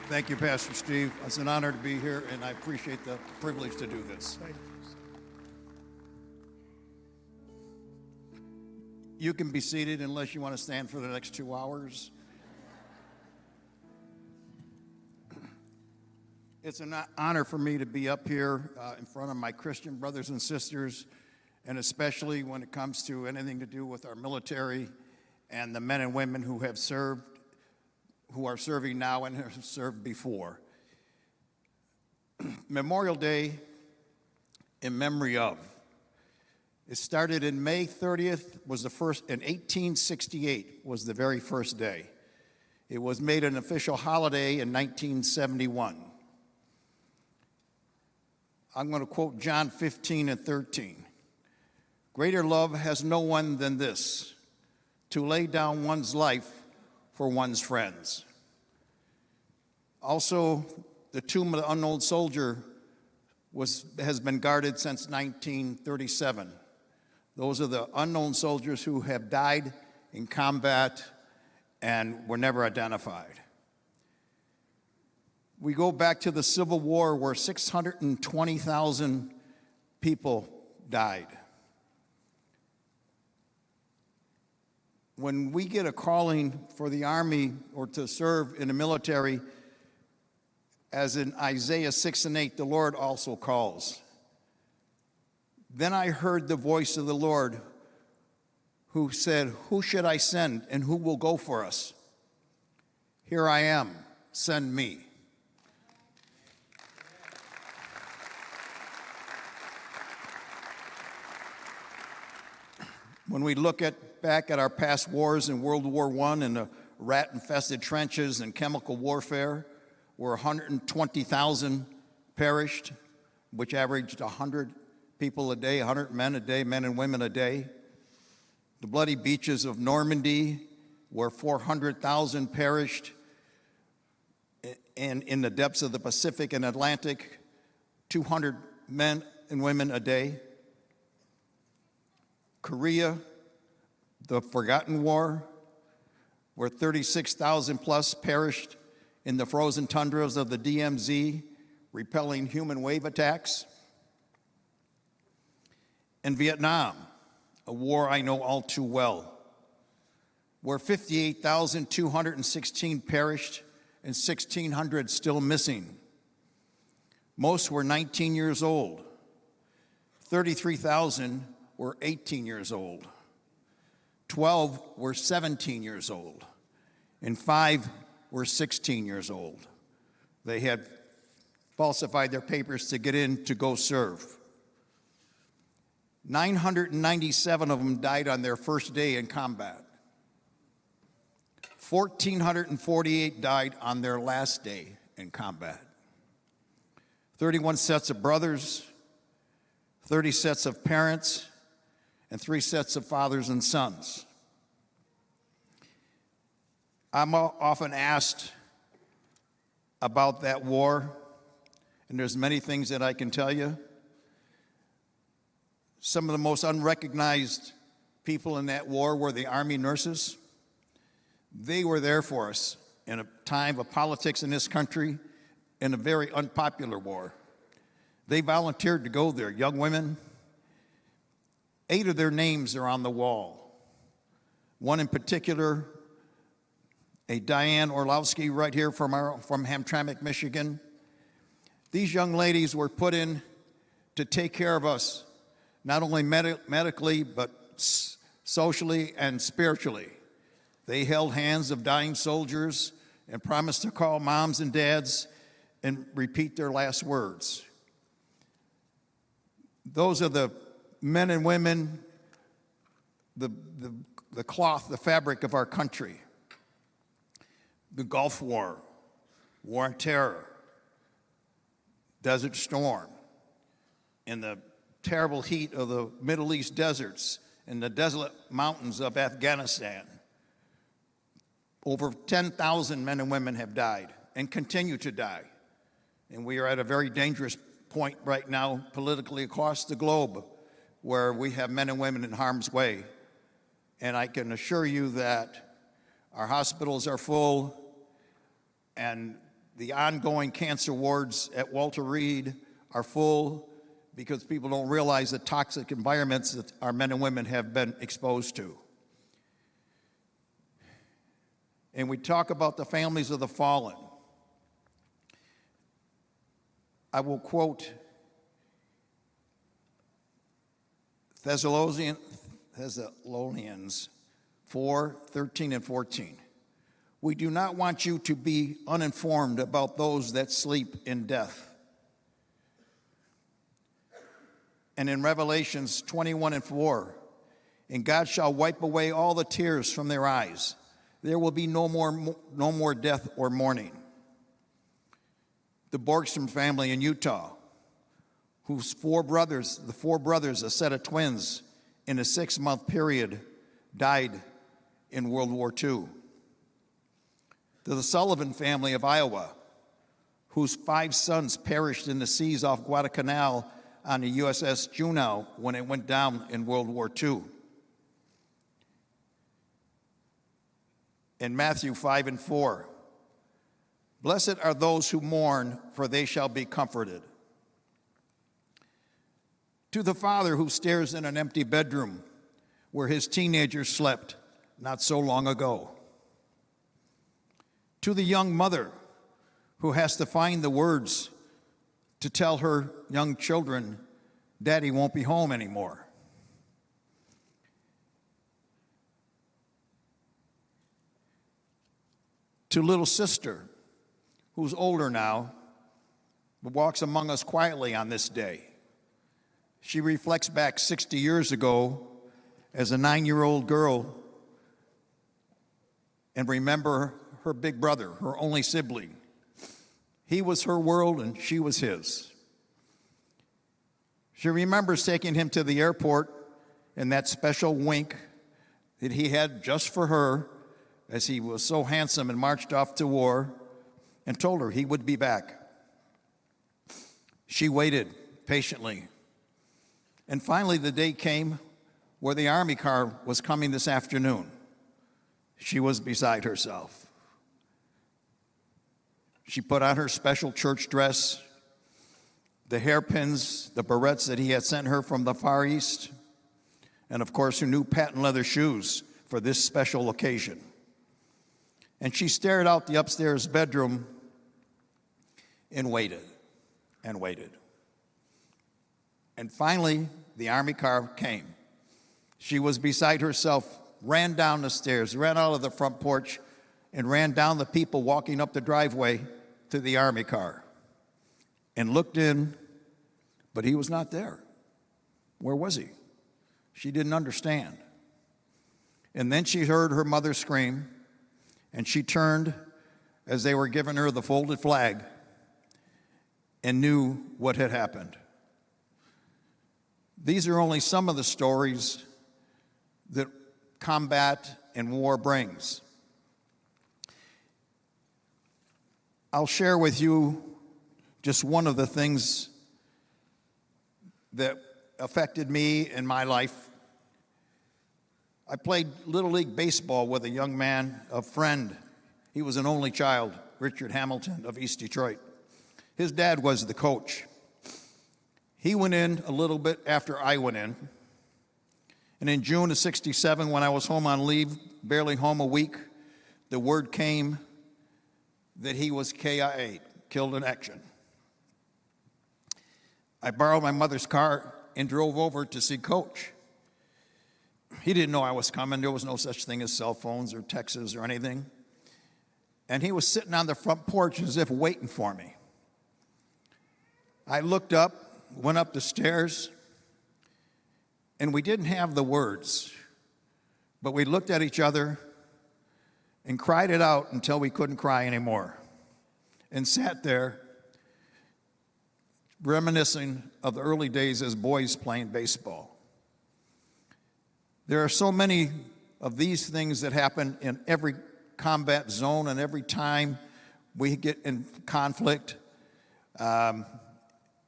Thank you, Pastor Steve. It's an honor to be here, and I appreciate the privilege to do this. You can be seated unless you want to stand for the next 2 hours. It's an honor for me to be up here in front of my Christian brothers and sisters, and especially when it comes to anything to do with our military and the men and women who have served, who are serving now and have served before. Memorial Day in memory of. It started in May 30th, was the first, in 1868 was the very first day. It was made an official holiday in 1971. I'm going to quote John 15:13. Greater love has no one than this, to lay down one's life for one's friends. Also, the tomb of the unknown soldier has been guarded since 1937. Those are the unknown soldiers who have died in combat and were never identified. We go back to the Civil War where 620,000 people died. When we get a calling for the Army or to serve in the military, as in Isaiah 6:8, the Lord also calls. Then I heard the voice of the Lord who said, "Who should I send and who will go for us? Here I am, send me." When we look back at our past wars in World War I and the rat-infested trenches and chemical warfare, where 120,000 perished, which averaged 100 people a day, 100 men a day, men and women a day. The bloody beaches of Normandy, where 400,000 perished, and in the depths of the Pacific and Atlantic, 200 men and women a day. Korea, the forgotten war, where 36,000 plus perished in the frozen tundras of the DMZ, repelling human wave attacks. And Vietnam, a war I know all too well, where 58,216 perished and 1,600 still missing. Most were 19 years old. 33,000 were 18 years old. 12 were 17 years old. And 5 were 16 years old. They had falsified their papers to get in to go serve. 997 of them died on their first day in combat. 1,448 died on their last day in combat. 31 sets of brothers, 30 sets of parents, and 3 sets of fathers and sons. I'm often asked about that war, and there's many things that I can tell you. Some of the most unrecognized people in that war were the Army nurses. They were there for us in a time of politics in this country, in a very unpopular war. They volunteered to go there, young women. 8 of their names are on the wall. One in particular, a Diane Orlowski right here from Hamtramck, Michigan. These young ladies were put in to take care of us, not only medically, but socially and spiritually. They held hands of dying soldiers and promised to call moms and dads and repeat their last words. Those are the men and women, the cloth, the fabric of our country. The Gulf War, War on Terror, Desert Storm, in the terrible heat of the Middle East deserts, in the desolate mountains of Afghanistan. Over 10,000 men and women have died and continue to die. And we are at a very dangerous point right now politically across the globe where we have men and women in harm's way. And I can assure you that our hospitals are full and The ongoing cancer wards at Walter Reed are full because people don't realize the toxic environments that our men and women have been exposed to. And we talk about the families of the fallen. I will quote Thessalonians 4:13 and 14. We do not want you to be uninformed about those that sleep in death. And in Revelations 21 and 4, and God shall wipe away all the tears from their eyes. There will be no more death or mourning. The Borgstrom family in Utah, whose the four brothers, a set of twins, in a 6-month period, died in World War II. To the Sullivan family of Iowa, whose 5 sons perished in the seas off Guadalcanal on the USS Juneau when it went down in World War II. In Matthew 5 and 4, blessed are those who mourn, for they shall be comforted. To the father who stares in an empty bedroom where his teenagers slept not so long ago. To the young mother who has to find the words to tell her young children, Daddy won't be home anymore. To little sister, who's older now, but walks among us quietly on this day. She reflects back 60 years ago as a 9-year-old girl and remember her big brother, her only sibling. He was her world and she was his. She remembers taking him to the airport and that special wink that he had just for her as he was so handsome and marched off to war and told her he would be back. She waited patiently. And finally, the day came where the Army car was coming this afternoon. She was beside herself. She put on her special church dress, the hairpins, the barrettes that he had sent her from the Far East, and of course her new patent leather shoes for this special occasion. And she stared out the upstairs bedroom and waited and waited. And finally, the Army car came. She was beside herself, ran down the stairs, ran out of the front porch, and ran down the people walking up the driveway to the Army car and looked in, but he was not there. Where was he? She didn't understand. And then she heard her mother scream, and she turned as they were giving her the folded flag and knew what had happened. These are only some of the stories that combat and war brings. I'll share with you just one of the things that affected me in my life. I played Little League Baseball with a young man, a friend. He was an only child, Richard Hamilton of East Detroit. His dad was the coach. He went in a little bit after I went in. And in June of '67, when I was home on leave, barely home a week, the word came that he was KIA, killed in action. I borrowed my mother's car and drove over to see Coach. He didn't know I was coming. There was no such thing as cell phones or texts or anything. And he was sitting on the front porch as if waiting for me. I looked up, went up the stairs, and we didn't have the words, but we looked at each other and cried it out until we couldn't cry anymore, and sat there reminiscing of the early days as boys playing baseball. There are so many of these things that happen in every combat zone and every time we get in conflict.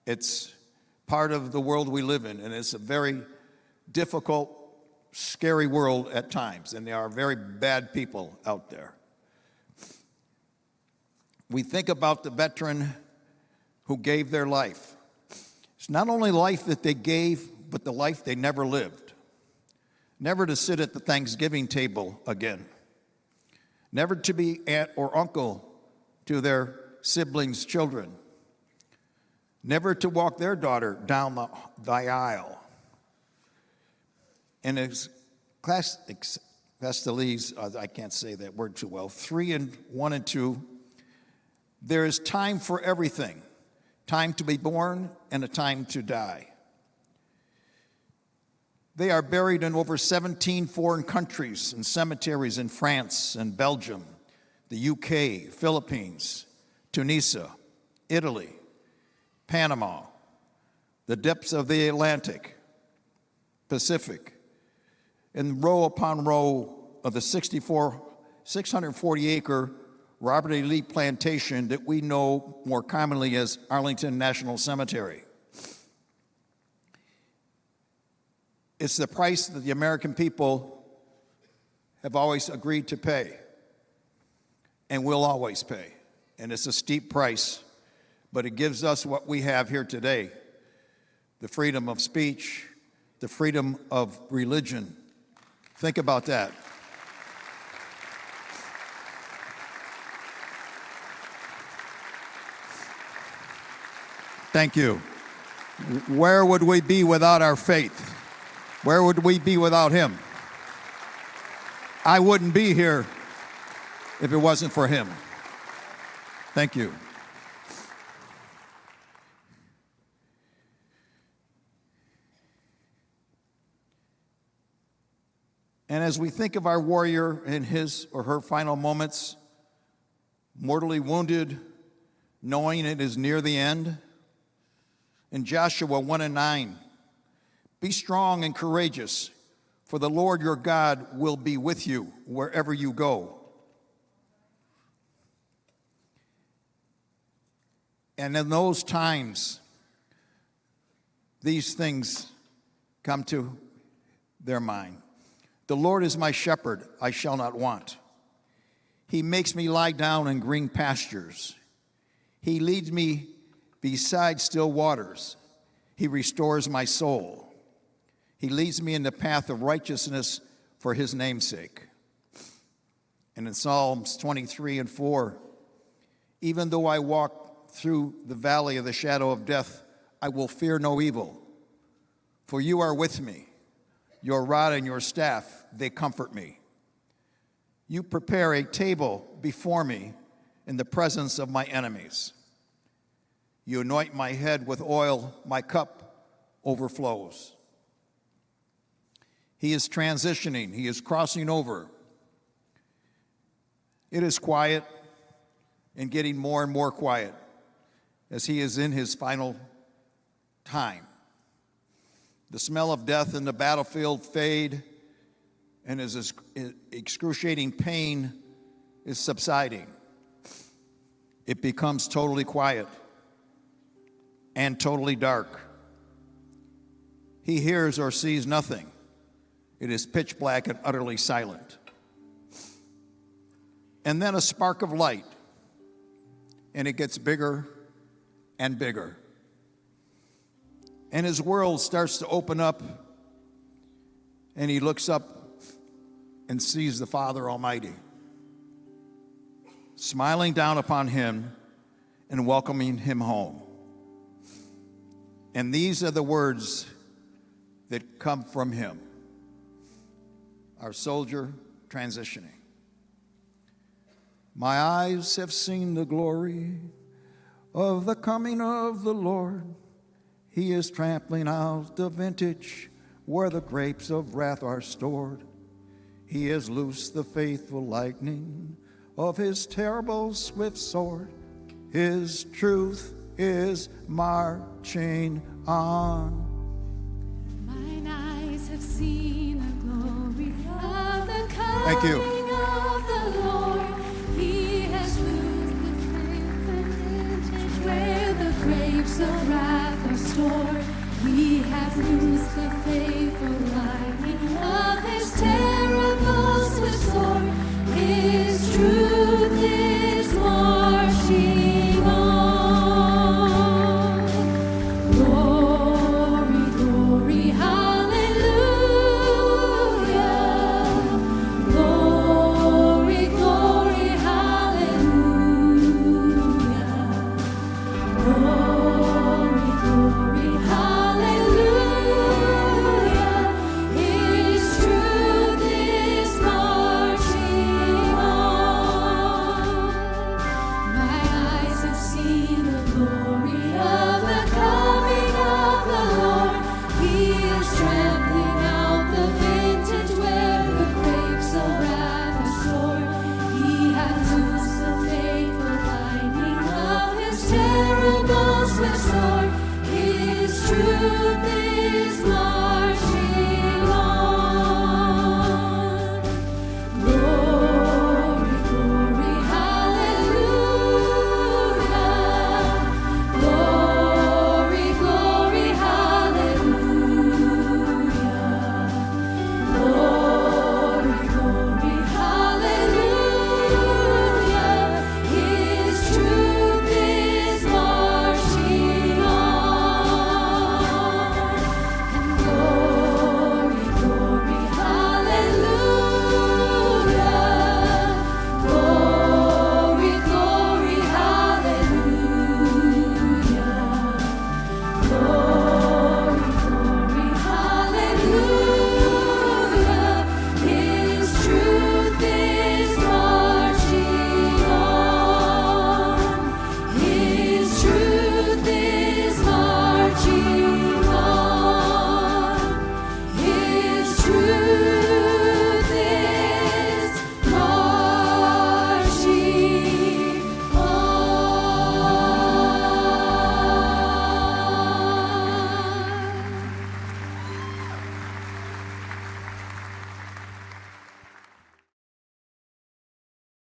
It's part of the world we live in, and it's a very difficult, scary world at times, and there are very bad people out there. we think about the veteran who gave their life. It's not only life that they gave, but the life they never lived. Never to sit at the Thanksgiving table again. Never to be aunt or uncle to their siblings' children. Never to walk their daughter down the aisle. And as Ecclesiastes, I can't say that word too well, 3:1 and 2, there is time for everything. Time to be born and a time to die. They are buried in over 17 foreign countries and cemeteries in France and Belgium, the UK, Philippines, Tunisia, Italy, Panama, the depths of the Atlantic, Pacific, and row upon row of the 640-acre Robert E. Lee Plantation that we know more commonly as Arlington National Cemetery. It's the price that the American people have always agreed to pay and will always pay. And it's a steep price, but it gives us what we have here today, the freedom of speech, the freedom of religion. Think about that. Thank you. Where would we be without our faith? Where would we be without him? I wouldn't be here if it wasn't for him. Thank you. And as we think of our warrior in his or her final moments, mortally wounded, knowing it is near the end, in Joshua 1:9, be strong and courageous, for the Lord your God will be with you wherever you go. And in those times, these things come to their mind. The Lord is my shepherd, I shall not want. He makes me lie down in green pastures. He leads me beside still waters. He restores my soul. He leads me in the path of righteousness for his name's sake. And in Psalms 23:4, even though I walk through the valley of the shadow of death, I will fear no evil, for you are with me. Your rod and your staff, they comfort me. You prepare a table before me in the presence of my enemies. You anoint my head with oil, my cup overflows. He is transitioning, he is crossing over. It is quiet and getting more and more quiet as he is in his final time. The smell of death in the battlefield fade, and his excruciating pain is subsiding. It becomes totally quiet and totally dark. He hears or sees nothing. It is pitch black and utterly silent. And then a spark of light, and it gets bigger and bigger. And his world starts to open up, and he looks up and sees the Father Almighty smiling down upon him and welcoming him home. And these are the words that come from him, our soldier transitioning. My eyes have seen the glory of the coming of the Lord. He is trampling out the vintage where the grapes of wrath are stored. He has loosed the faithful lightning of his terrible swift sword. His truth is marching on. Mine eyes have seen the glory of the coming Thank you. of the Lord. He has loosed the faithful vintage where the grapes of wrath are stored. He has loosed the faithful lightning of his terrible swift sword. His truth is